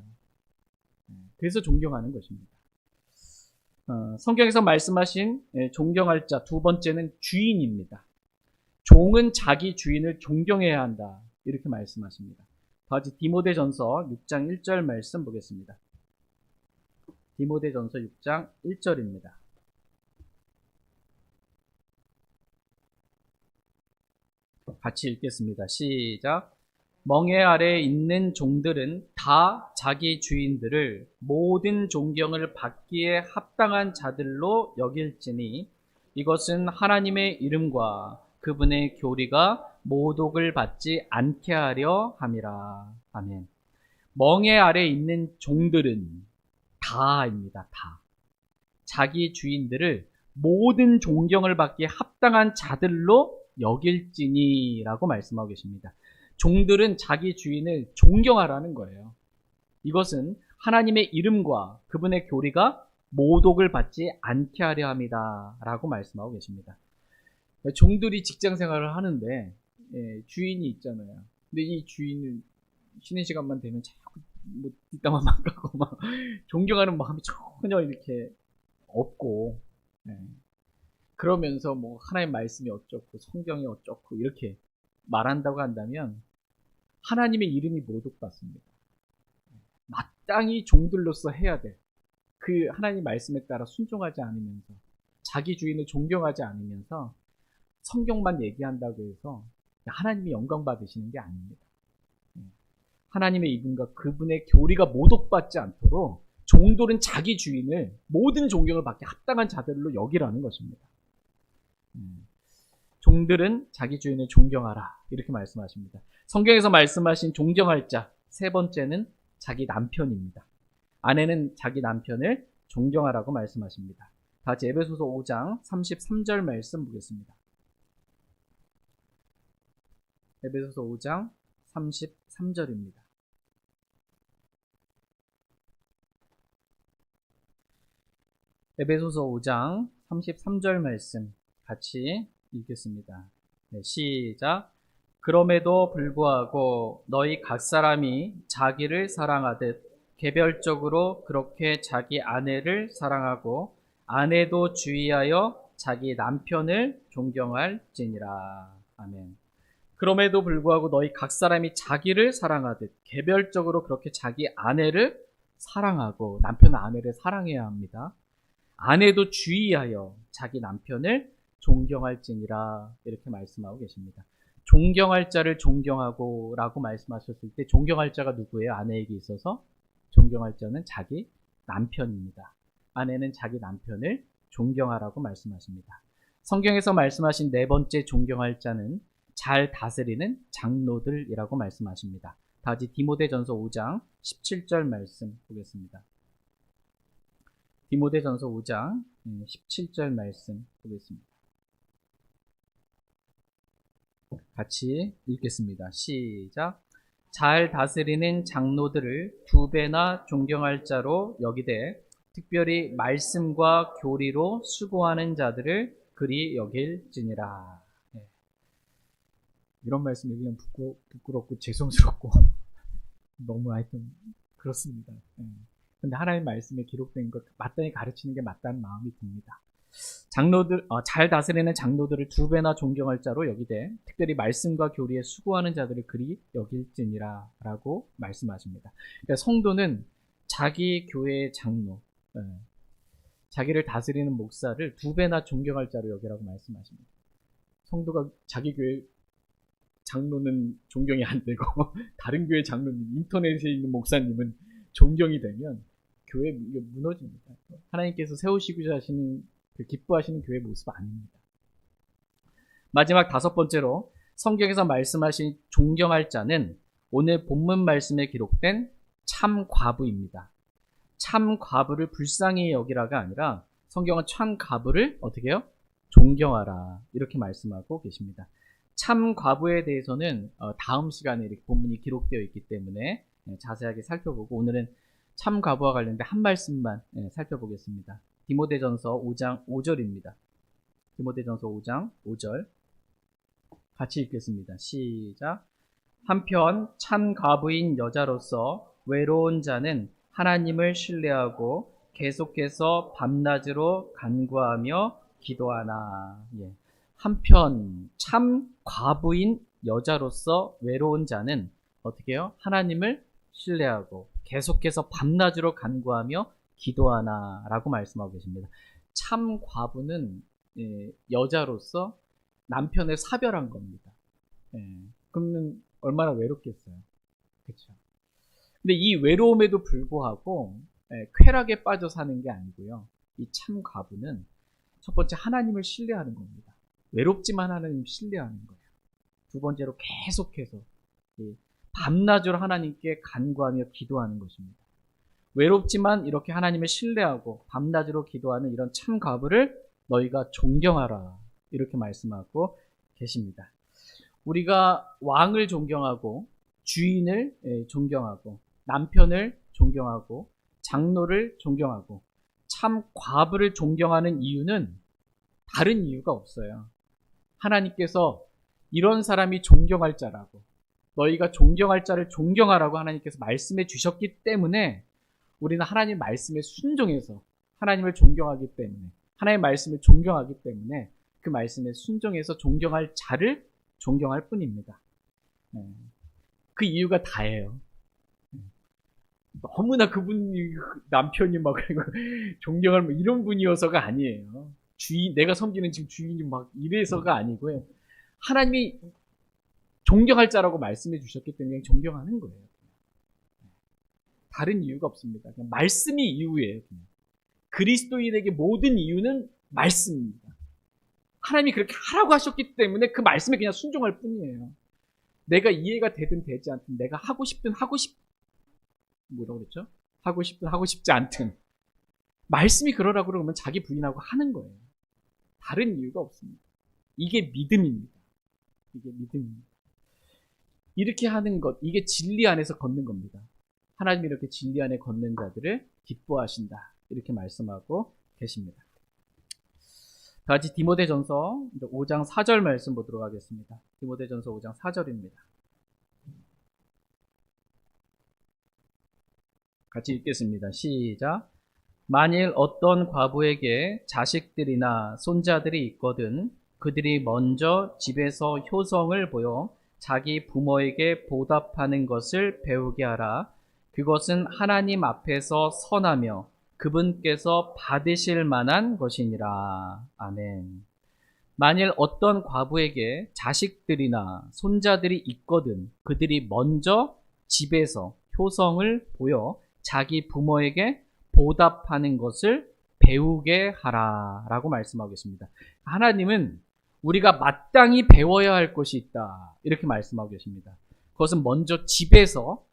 그래서 존경하는 것입니다. 성경에서 말씀하신 존경할 자 두 번째는 주인입니다. 종은 자기 주인을 존경해야 한다. 이렇게 말씀하십니다. 다시 디모데전서 6장 1절 말씀 보겠습니다. 디모데전서 6장 1절입니다. 같이 읽겠습니다. 시작. 멍에 아래 있는 종들은 다 자기 주인들을 모든 존경을 받기에 합당한 자들로 여길지니 이것은 하나님의 이름과 그분의 교리가 모독을 받지 않게 하려 함이라. 아멘. 멍에 아래 있는 종들은 다입니다. 다. 자기 주인들을 모든 존경을 받기에 합당한 자들로 여길지니 라고 말씀하고 계십니다. 종들은 자기 주인을 존경하라는 거예요. 이것은 하나님의 이름과 그분의 교리가 모독을 받지 않게 하려 합니다 라고 말씀하고 계십니다. 종들이 직장 생활을 하는데 주인이 있잖아요. 근데 이 주인은 쉬는 시간만 되면 자꾸 뒷담화만 까고 막 존경하는 마음이 전혀 이렇게 없고 그러면서 뭐 하나님 말씀이 어쩌고 성경이 어쩌고 이렇게 말한다고 한다면 하나님의 이름이 모독받습니다. 마땅히 종들로서 해야 돼. 그 하나님 말씀에 따라 순종하지 않으면서 자기 주인을 존경하지 않으면서 성경만 얘기한다고 해서 하나님이 영광 받으시는 게 아닙니다. 하나님의 이름과 그분의 교리가 모독받지 않도록 종들은 자기 주인을 모든 존경을 받게 합당한 자들로 여기라는 것입니다. 종들은 자기 주인을 존경하라 이렇게 말씀하십니다. 성경에서 말씀하신 존경할 자 세 번째는 자기 남편입니다. 아내는 자기 남편을 존경하라고 말씀하십니다. 다 같이 에베소서 5장 33절 말씀 보겠습니다. 에베소서 5장 33절입니다. 에베소서 5장 33절 말씀 같이 읽겠습니다. 네, 시작. 그럼에도 불구하고 너희 각 사람이 자기를 사랑하듯 개별적으로 그렇게 자기 아내를 사랑하고 아내도 주의하여 자기 남편을 존경할지니라. 아멘. 그럼에도 불구하고 너희 각 사람이 자기를 사랑하듯 개별적으로 그렇게 자기 아내를 사랑하고, 남편은 아내를 사랑해야 합니다. 아내도 주의하여 자기 남편을 존경할지니라. 이렇게 말씀하고 계십니다. 존경할 자를 존경하고 라고 말씀하셨을 때 존경할 자가 누구예요? 아내에게 있어서 존경할 자는 자기 남편입니다. 아내는 자기 남편을 존경하라고 말씀하십니다. 성경에서 말씀하신 네 번째 존경할 자는 잘 다스리는 장로들이라고 말씀하십니다. 다 같이 디모데전서 5장 17절 말씀 보겠습니다. 디모데전서 5장 17절 말씀 보겠습니다. 같이 읽겠습니다. 시작. 잘 다스리는 장로들을 두 배나 존경할 자로 여기되 특별히 말씀과 교리로 수고하는 자들을 그리 여길지니라. 이런 말씀 읽으면 부끄럽고 죄송스럽고 너무 하여튼 그렇습니다. 근데 하나님 말씀에 기록된 것 마땅히 가르치는 게 맞다는 마음이 듭니다. 장로들, 잘 다스리는 장로들을 두 배나 존경할 자로 여기되 특별히 말씀과 교리에 수고하는 자들을 그리 여길지니라 라고 말씀하십니다. 그러니까 성도는 자기 교회의 장로, 자기를 다스리는 목사를 두 배나 존경할 자로 여기라고 말씀하십니다. 성도가 자기 교회 장로는 존경이 안 되고 다른 교회 장로님, 인터넷에 있는 목사님은 존경이 되면 교회 무너집니다. 하나님께서 세우시고자 하시는 기뻐하시는 교회 모습 아닙니다. 마지막 다섯 번째로 성경에서 말씀하신 존경할 자는 오늘 본문 말씀에 기록된 참 과부입니다. 참 과부를 불쌍히 여기라가 아니라 성경은 참 과부를 어떻게 해요? 존경하라 이렇게 말씀하고 계십니다. 참 과부에 대해서는 다음 시간에 이렇게 본문이 기록되어 있기 때문에 자세하게 살펴보고 오늘은 참 과부와 관련된 한 말씀만 살펴보겠습니다. 디모데전서 5장 5절입니다. 디모데전서 5장 5절 같이 읽겠습니다. 시작. 한편 참 과부인 여자로서 외로운 자는 하나님을 신뢰하고 계속해서 밤낮으로 간구하며 기도하나. 한편 참 과부인 여자로서 외로운 자는 어떻게 해요? 하나님을 신뢰하고 계속해서 밤낮으로 간구하며 기도하나 라고 말씀하고 계십니다. 참 과부는 여자로서 남편을 사별한 겁니다. 그러면 얼마나 외롭겠어요. 그렇죠. 근데 이 외로움에도 불구하고 쾌락에 빠져 사는 게 아니고요. 이 참 과부는 첫 번째 하나님을 신뢰하는 겁니다. 외롭지만 하나님 신뢰하는 거예요. 두 번째로 계속해서 밤낮으로 하나님께 간구하며 기도하는 것입니다. 외롭지만 이렇게 하나님을 신뢰하고 밤낮으로 기도하는 이런 참 과부를 너희가 존경하라 이렇게 말씀하고 계십니다. 우리가 왕을 존경하고 주인을 존경하고 남편을 존경하고 장로를 존경하고 참 과부를 존경하는 이유는 다른 이유가 없어요. 하나님께서 이런 사람이 존경할 자라고 너희가 존경할 자를 존경하라고 하나님께서 말씀해 주셨기 때문에 우리는 하나님 말씀에 순종해서 하나님을 존경하기 때문에 하나님의 말씀을 존경하기 때문에 그 말씀에 순종해서 존경할 자를 존경할 뿐입니다. 그 이유가 다예요. 너무나 그분이 남편이 막 존경할 뭐 이런 분이어서가 아니에요. 내가 섬기는 지금 주인이 막 이래서가 아니고요. 하나님이 존경할 자라고 말씀해 주셨기 때문에 존경하는 거예요. 다른 이유가 없습니다. 그냥 말씀이 이유예요. 그냥. 그리스도인에게 모든 이유는 말씀입니다. 하나님이 그렇게 하라고 하셨기 때문에 그 말씀에 그냥 순종할 뿐이에요. 내가 이해가 되든 되지 않든 내가 하고 싶든 뭐라고 그랬죠? 하고 싶든 하고 싶지 않든 말씀이 그러라고 그러면 자기 부인하고 하는 거예요. 다른 이유가 없습니다. 이게 믿음입니다. 이게 믿음입니다. 이렇게 하는 것, 이게 진리 안에서 걷는 겁니다. 하나님이 이렇게 진리 안에 걷는 자들을 기뻐하신다. 이렇게 말씀하고 계십니다. 다 같이 디모데전서 5장 4절 말씀 보도록 하겠습니다. 디모데전서 5장 4절입니다. 같이 읽겠습니다. 시작. 만일 어떤 과부에게 자식들이나 손자들이 있거든 그들이 먼저 집에서 효성을 보여 자기 부모에게 보답하는 것을 배우게 하라. 그것은 하나님 앞에서 선하며 그분께서 받으실 만한 것이니라. 아멘. 만일 어떤 과부에게 자식들이나 손자들이 있거든 그들이 먼저 집에서 효성을 보여 자기 부모에게 보답하는 것을 배우게 하라 라고 말씀하고 계십니다. 하나님은 우리가 마땅히 배워야 할 것이 있다 이렇게 말씀하고 계십니다. 그것은 먼저 집에서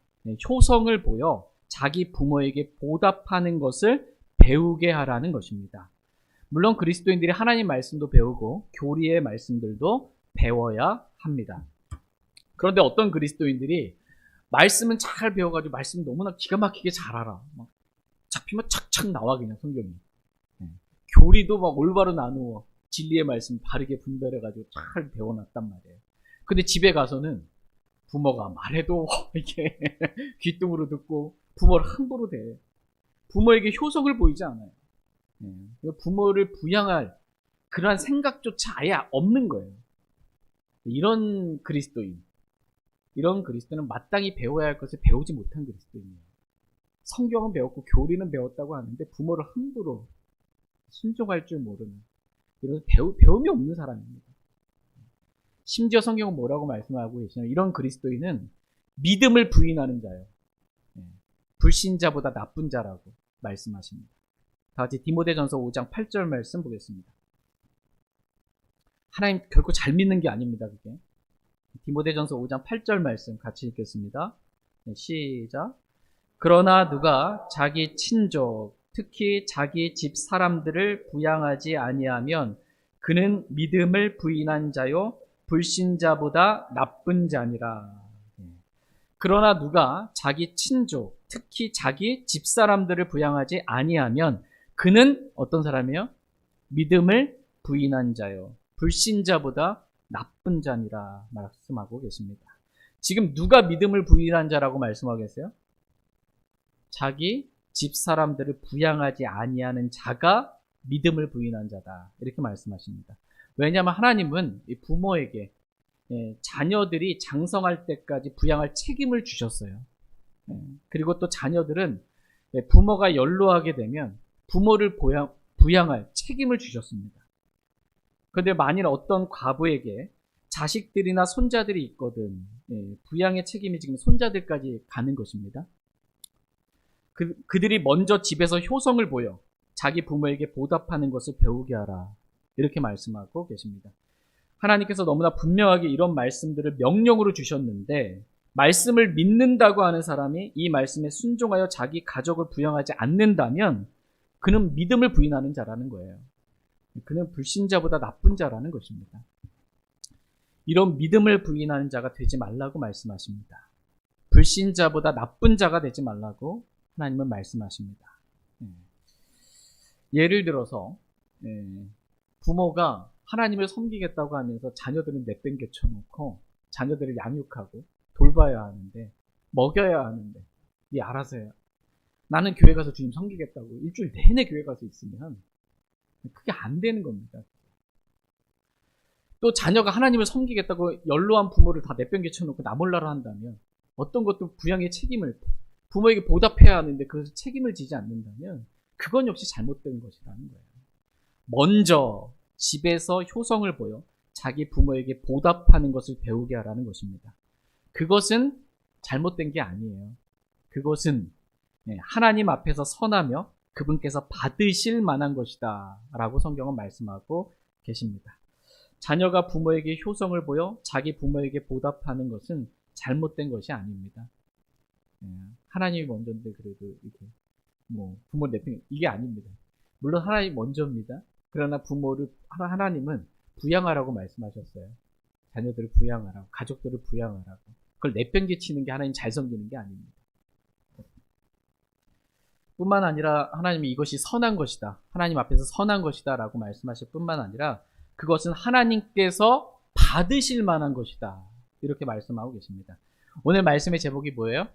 효성을 보여 자기 부모에게 보답하는 것을 배우게 하라는 것입니다. 물론 그리스도인들이 하나님 말씀도 배우고 교리의 말씀들도 배워야 합니다. 그런데 어떤 그리스도인들이 말씀은 잘 배워가지고 말씀 너무나 기가 막히게 잘 알아. 막 잡히면 착착 나와 그냥 성경이. 교리도 막 올바로 나누어 진리의 말씀 바르게 분별해가지고 잘 배워놨단 말이에요. 근데 집에 가서는 부모가 말해도 이렇게 귀뚱으로 듣고 부모를 함부로 대. 부모에게 효성을 보이지 않아요. 부모를 부양할 그러한 생각조차 아예 없는 거예요. 이런 그리스도인은 마땅히 배워야 할 것을 배우지 못한 그리스도인이에요. 성경은 배웠고 교리는 배웠다고 하는데 부모를 함부로 순종할 줄 모르는 이런 배움이 없는 사람입니다. 심지어 성경은 뭐라고 말씀하고 계시냐면 이런 그리스도인은 믿음을 부인하는 자예요. 불신자보다 나쁜 자라고 말씀하십니다. 다 같이 디모데전서 5장 8절 말씀 보겠습니다. 하나님 결코 잘 믿는 게 아닙니다. 그게. 디모데전서 5장 8절 말씀 같이 읽겠습니다. 시작. 그러나 누가 자기 친족, 특히 자기 집 사람들을 부양하지 아니하면 그는 믿음을 부인한 자요 불신자보다 나쁜 자니라. 그러나 누가 자기 친족, 특히 자기 집 사람들을 부양하지 아니하면 그는 어떤 사람이요? 믿음을 부인한 자요 불신자보다 나쁜 자니라 말씀하고 계십니다. 지금 누가 믿음을 부인한 자라고 말씀하고 계세요? 자기 집 사람들을 부양하지 아니하는 자가 믿음을 부인한 자다. 이렇게 말씀하십니다. 왜냐하면 하나님은 부모에게 자녀들이 장성할 때까지 부양할 책임을 주셨어요. 그리고 또 자녀들은 부모가 연로하게 되면 부모를 부양할 책임을 주셨습니다. 그런데 만일 어떤 과부에게 자식들이나 손자들이 있거든 부양의 책임이 지금 손자들까지 가는 것입니다. 그들이 먼저 집에서 효성을 보여 자기 부모에게 보답하는 것을 배우게 하라. 이렇게 말씀하고 계십니다. 하나님께서 너무나 분명하게 이런 말씀들을 명령으로 주셨는데 말씀을 믿는다고 하는 사람이 이 말씀에 순종하여 자기 가족을 부양하지 않는다면 그는 믿음을 부인하는 자라는 거예요. 그는 불신자보다 나쁜 자라는 것입니다. 이런 믿음을 부인하는 자가 되지 말라고 말씀하십니다. 불신자보다 나쁜 자가 되지 말라고 하나님은 말씀하십니다. 예를 들어서 부모가 하나님을 섬기겠다고 하면서 자녀들은 내팽개쳐 놓고 자녀들을 양육하고 돌봐야 하는데 먹여야 하는데 네 알아서 해요. 나는 교회 가서 주님 섬기겠다고 일주일 내내 교회 가서 있으면 그게 안 되는 겁니다. 또 자녀가 하나님을 섬기겠다고 연로한 부모를 다 내팽개쳐 놓고 나 몰라라 한다면 어떤 것도 부양의 책임을 부모에게 보답해야 하는데 그것을 책임을 지지 않는다면 그건 역시 잘못된 것이라는 거예요. 먼저 집에서 효성을 보여 자기 부모에게 보답하는 것을 배우게 하라는 것입니다. 그것은 잘못된 게 아니에요. 그것은 하나님 앞에서 선하며 그분께서 받으실 만한 것이다 라고 성경은 말씀하고 계십니다. 자녀가 부모에게 효성을 보여 자기 부모에게 보답하는 것은 잘못된 것이 아닙니다. 하나님이 먼저인데 그래도 이렇게 뭐 부모 내팽 이게 아닙니다. 물론 하나님 먼저입니다. 그러나 하나님은 부양하라고 말씀하셨어요. 자녀들을 부양하라고, 가족들을 부양하라고. 그걸 내팽개치는 게 하나님 잘 섬기는 게 아닙니다. 뿐만 아니라 하나님이 이것이 선한 것이다, 하나님 앞에서 선한 것이다 라고 말씀하실 뿐만 아니라 그것은 하나님께서 받으실 만한 것이다, 이렇게 말씀하고 계십니다. 오늘 말씀의 제목이 뭐예요?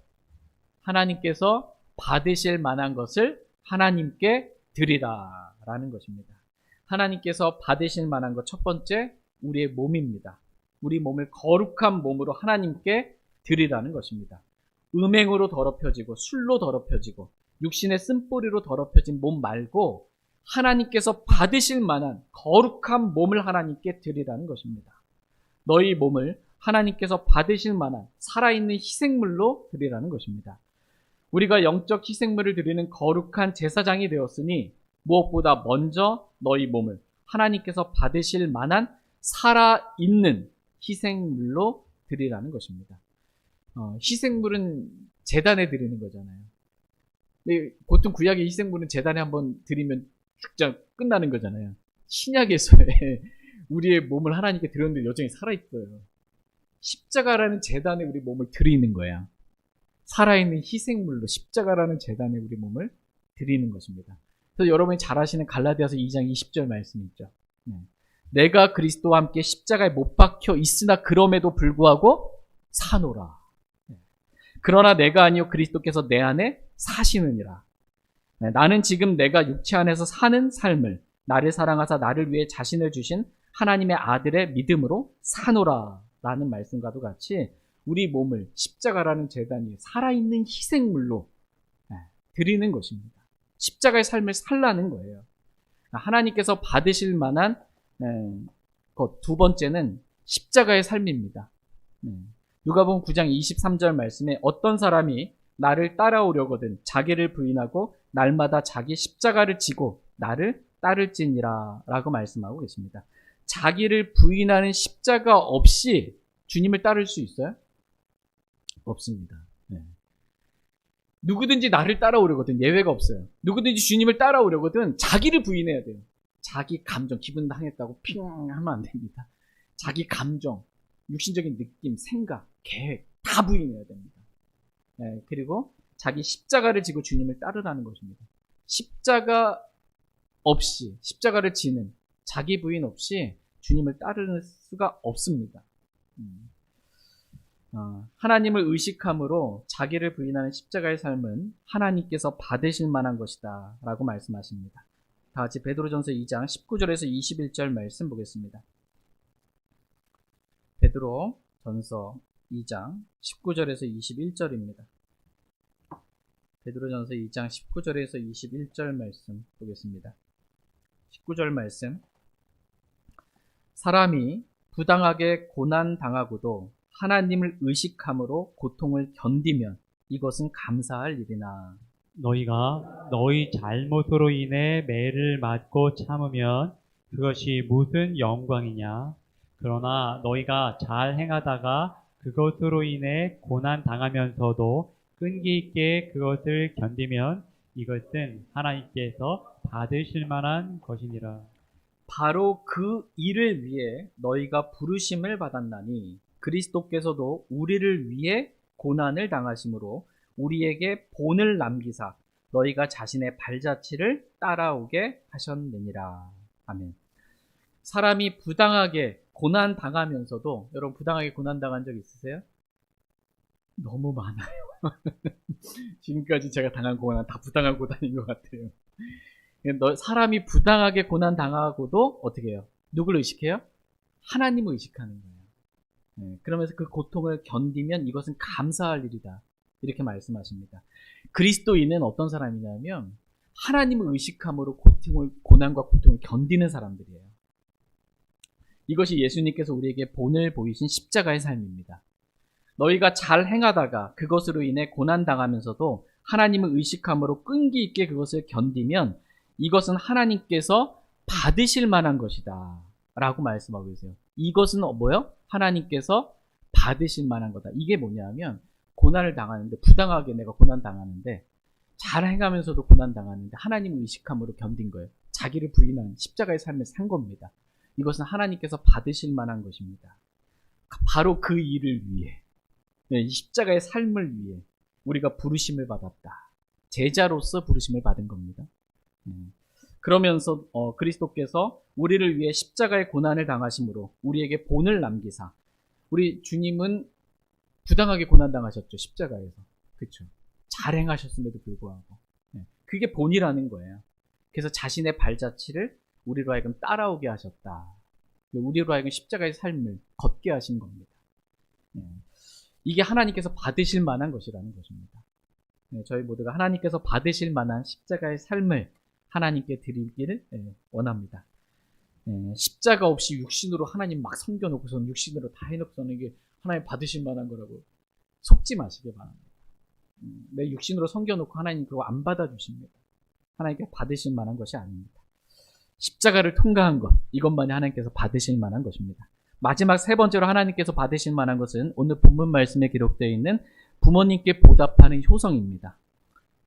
하나님께서 받으실 만한 것을 하나님께 드리라 라는 것입니다. 하나님께서 받으실 만한 것, 첫 번째, 우리의 몸입니다. 우리 몸을 거룩한 몸으로 하나님께 드리라는 것입니다. 음행으로 더럽혀지고 술로 더럽혀지고 육신의 쓴뿌리로 더럽혀진 몸 말고 하나님께서 받으실 만한 거룩한 몸을 하나님께 드리라는 것입니다. 너희 몸을 하나님께서 받으실 만한 살아있는 희생물로 드리라는 것입니다. 우리가 영적 희생물을 드리는 거룩한 제사장이 되었으니 무엇보다 먼저 너희 몸을 하나님께서 받으실 만한 살아있는 희생물로 드리라는 것입니다. 희생물은 제단에 드리는 거잖아요. 근데 보통 구약의 희생물은 제단에 한번 드리면 죽자 끝나는 거잖아요. 신약에서의 우리의 몸을 하나님께 드렸는데 여전히 살아있어요. 십자가라는 제단에 우리 몸을 드리는 거야. 살아있는 희생물로 십자가라는 제단에 우리 몸을 드리는 것입니다. 그래서 여러분이 잘 아시는 갈라디아서 2장 20절 말씀이 있죠. 내가 그리스도와 함께 십자가에 못 박혀 있으나 그럼에도 불구하고 사노라. 그러나 내가 아니요 그리스도께서 내 안에 사시느니라. 나는 지금 내가 육체 안에서 사는 삶을 나를 사랑하사 나를 위해 자신을 주신 하나님의 아들의 믿음으로 사노라 라는 말씀과도 같이 우리 몸을 십자가라는 제단 위에 살아있는 희생물로 드리는 것입니다. 십자가의 삶을 살라는 거예요. 하나님께서 받으실 만한 것 두 번째는 십자가의 삶입니다. 누가복음 9장 23절 말씀에 어떤 사람이 나를 따라오려거든 자기를 부인하고 날마다 자기 십자가를 지고 나를 따를지니라 라고 말씀하고 계십니다. 자기를 부인하는 십자가 없이 주님을 따를 수 있어요? 없습니다. 누구든지 나를 따라오려거든 예외가 없어요. 누구든지 주님을 따라오려거든 자기를 부인해야 돼요. 자기 감정, 기분 상했다고 핑 하면 안 됩니다. 자기 감정, 육신적인 느낌, 생각, 계획 다 부인해야 됩니다. 그리고 자기 십자가를 지고 주님을 따르라는 것입니다. 십자가 없이, 십자가를 지는 자기 부인 없이 주님을 따르는 수가 없습니다. 하나님을 의식함으로 자기를 부인하는 십자가의 삶은 하나님께서 받으실 만한 것이다 라고 말씀하십니다. 다 같이 베드로전서 2장 19절에서 21절 말씀 보겠습니다. 베드로전서 2장 19절에서 21절입니다. 베드로전서 2장 19절에서 21절 말씀 보겠습니다. 19절 말씀. 사람이 부당하게 고난당하고도 하나님을 의식함으로 고통을 견디면 이것은 감사할 일이나 너희가 너희 잘못으로 인해 매를 맞고 참으면 그것이 무슨 영광이냐? 그러나 너희가 잘 행하다가 그것으로 인해 고난 당하면서도 끈기 있게 그것을 견디면 이것은 하나님께서 받으실 만한 것이니라. 바로 그 일을 위해 너희가 부르심을 받았나니 그리스도께서도 우리를 위해 고난을 당하심으로 우리에게 본을 남기사 너희가 자신의 발자취를 따라오게 하셨느니라. 아멘. 사람이 부당하게 고난 당하면서도, 여러분 부당하게 고난 당한 적 있으세요? 너무 많아요. 지금까지 제가 당한 고난 다 부당한 고난인 것 같아요. 사람이 부당하게 고난 당하고도 어떻게 해요? 누구를 의식해요? 하나님을 의식하는 거예요. 그러면서 그 고통을 견디면 이것은 감사할 일이다. 이렇게 말씀하십니다. 그리스도인은 어떤 사람이냐면 하나님을 의식함으로 고난과 고통을 견디는 사람들이에요. 이것이 예수님께서 우리에게 본을 보이신 십자가의 삶입니다. 너희가 잘 행하다가 그것으로 인해 고난당하면서도 하나님을 의식함으로 끈기 있게 그것을 견디면 이것은 하나님께서 받으실 만한 것이다 라고 말씀하고 계세요. 이것은 뭐요? 하나님께서 받으실 만한 거다. 이게 뭐냐면 고난을 당하는데, 부당하게 내가 고난 당하는데 잘 행하면서도 고난당하는데 하나님을 의식함으로 견딘 거예요. 자기를 부인한 십자가의 삶을 산 겁니다. 이것은 하나님께서 받으실 만한 것입니다. 바로 그 일을 위해, 이 십자가의 삶을 위해 우리가 부르심을 받았다. 제자로서 부르심을 받은 겁니다. 그러면서 그리스도께서 우리를 위해 십자가의 고난을 당하심으로 우리에게 본을 남기사, 우리 주님은 부당하게 고난당하셨죠. 십자가에서. 그렇죠. 잘 행하셨음에도 불구하고. 그게 본이라는 거예요. 그래서 자신의 발자취를 우리로 하여금 따라오게 하셨다. 우리로 하여금 십자가의 삶을 걷게 하신 겁니다. 이게 하나님께서 받으실 만한 것이라는 것입니다. 저희 모두가 하나님께서 받으실 만한 십자가의 삶을 하나님께 드리기를 원합니다. 십자가 없이 육신으로 하나님 막 섬겨놓고서는 육신으로 다 해놓고서는 이게 하나님 받으실 만한 거라고 속지 마시기 바랍니다. 내 육신으로 섬겨놓고 하나님 그거 안 받아주십니다. 하나님께 받으실 만한 것이 아닙니다. 십자가를 통과한 것, 이것만이 하나님께서 받으실 만한 것입니다. 마지막 세 번째로 하나님께서 받으실 만한 것은 오늘 본문 말씀에 기록되어 있는 부모님께 보답하는 효성입니다.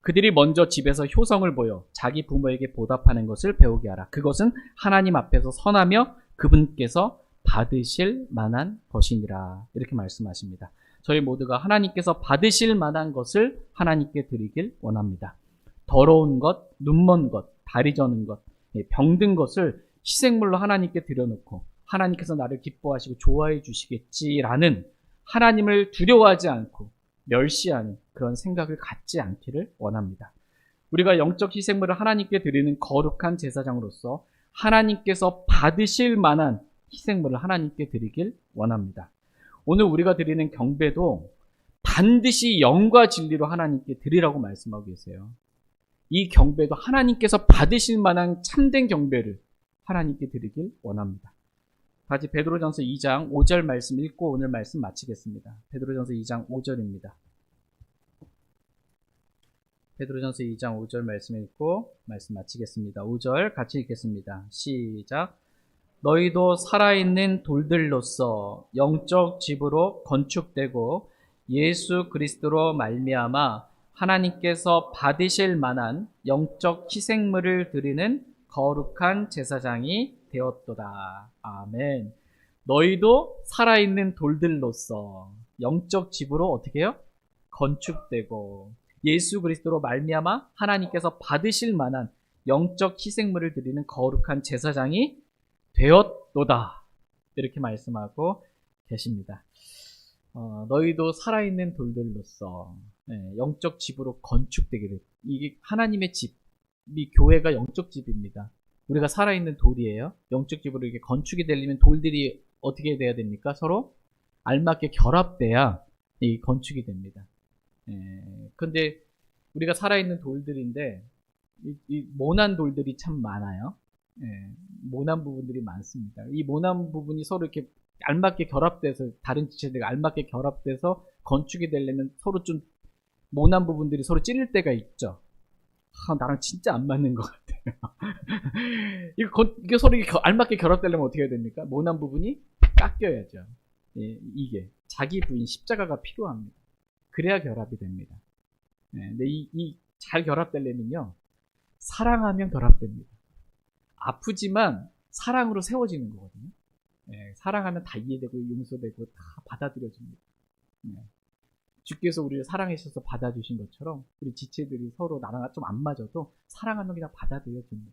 그들이 먼저 집에서 효성을 보여 자기 부모에게 보답하는 것을 배우게 하라. 그것은 하나님 앞에서 선하며 그분께서 받으실 만한 것이니라. 이렇게 말씀하십니다. 저희 모두가 하나님께서 받으실 만한 것을 하나님께 드리길 원합니다. 더러운 것, 눈먼 것, 다리 저는 것, 병든 것을 희생물로 하나님께 드려놓고 하나님께서 나를 기뻐하시고 좋아해 주시겠지라는 하나님을 두려워하지 않고 멸시하는 그런 생각을 갖지 않기를 원합니다. 우리가 영적 희생물을 하나님께 드리는 거룩한 제사장으로서 하나님께서 받으실 만한 희생물을 하나님께 드리길 원합니다. 오늘 우리가 드리는 경배도 반드시 영과 진리로 하나님께 드리라고 말씀하고 계세요. 이 경배도 하나님께서 받으실 만한 참된 경배를 하나님께 드리길 원합니다. 다시 베드로전서 2장 5절 말씀 읽고 오늘 말씀 마치겠습니다. 베드로전서 2장 5절입니다. 베드로전서 2장 5절 말씀 읽고 말씀 마치겠습니다. 5절 같이 읽겠습니다. 시작. 너희도 살아있는 돌들로서 영적 집으로 건축되고 예수 그리스도로 말미암아 하나님께서 받으실 만한 영적 희생물을 드리는 거룩한 제사장이 되었도다. 아멘. 너희도 살아있는 돌들로서 영적 집으로 어떻게 해요? 건축되고 예수 그리스도로 말미암아 하나님께서 받으실 만한 영적 희생물을 드리는 거룩한 제사장이 되었도다. 이렇게 말씀하고 계십니다. 너희도 살아있는 돌들로서 영적 집으로 건축되기를. 이게 하나님의 집, 이 교회가 영적 집입니다. 우리가 살아있는 돌이에요. 영적 집으로 이렇게 건축이 되려면 돌들이 어떻게 돼야 됩니까? 서로 알맞게 결합돼야 이 건축이 됩니다. 근데 우리가 살아있는 돌들인데 이 모난 돌들이 참 많아요. 모난 부분들이 많습니다. 이 모난 부분이 서로 이렇게 알맞게 결합돼서 다른 지체들과 알맞게 결합돼서 건축이 되려면 서로 좀 모난 부분들이 서로 찔릴 때가 있죠. 나랑 진짜 안 맞는 것 같아요. 이게 서로 알맞게 결합되려면 어떻게 해야 됩니까? 모난 부분이 깎여야죠. 이게 자기 부인 십자가가 필요합니다. 그래야 결합이 됩니다. 근데 이 잘 결합되려면요, 사랑하면 결합됩니다. 아프지만 사랑으로 세워지는 거거든요. 사랑하면 다 이해되고 용서되고 다 받아들여집니다. 주께서 우리를 사랑하셔서 받아주신 것처럼 우리 지체들이 서로 나랑 좀 안 맞아도 사랑하면 그냥 받아들여집니다.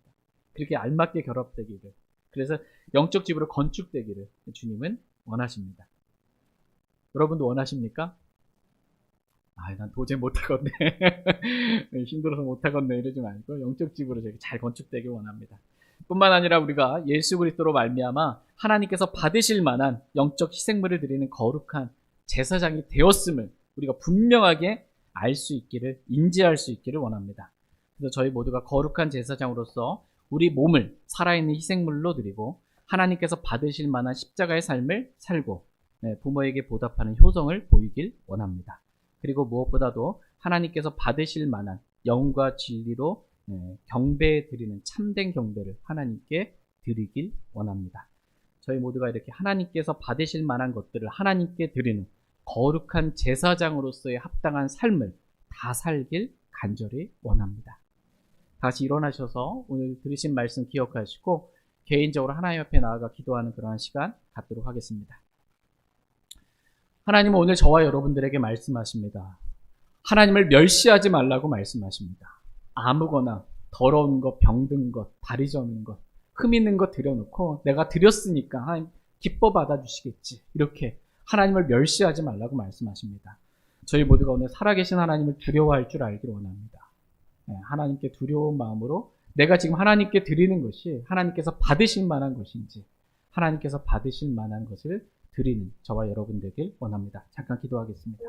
그렇게 알맞게 결합되기를, 그래서 영적 집으로 건축되기를 주님은 원하십니다. 여러분도 원하십니까? 난 도저히 못하겠네. 힘들어서 못하겠네. 이러지 말고 영적 집으로 잘 건축되길 원합니다. 뿐만 아니라 우리가 예수 그리스도로 말미암아 하나님께서 받으실 만한 영적 희생물을 드리는 거룩한 제사장이 되었음을 우리가 분명하게 알 수 있기를, 인지할 수 있기를 원합니다. 그래서 저희 모두가 거룩한 제사장으로서 우리 몸을 살아있는 희생물로 드리고 하나님께서 받으실 만한 십자가의 삶을 살고 부모에게 보답하는 효성을 보이길 원합니다. 그리고 무엇보다도 하나님께서 받으실 만한 영과 진리로 경배 드리는 참된 경배를 하나님께 드리길 원합니다. 저희 모두가 이렇게 하나님께서 받으실 만한 것들을 하나님께 드리는 거룩한 제사장으로서의 합당한 삶을 다 살길 간절히 원합니다. 다시 일어나셔서 오늘 들으신 말씀 기억하시고 개인적으로 하나님 앞에 나아가 기도하는 그러한 시간 갖도록 하겠습니다. 하나님은 오늘 저와 여러분들에게 말씀하십니다. 하나님을 멸시하지 말라고 말씀하십니다. 아무거나 더러운 것, 병든 것, 다리 저는 것, 흠 있는 것 드려놓고 내가 드렸으니까 하나님 기뻐 받아주시겠지. 이렇게 하나님을 멸시하지 말라고 말씀하십니다. 저희 모두가 오늘 살아계신 하나님을 두려워할 줄 알기를 원합니다. 하나님께 두려운 마음으로 내가 지금 하나님께 드리는 것이 하나님께서 받으실 만한 것인지 하나님께서 받으실 만한 것을 드리는 저와 여러분 되길 원합니다. 잠깐 기도하겠습니다.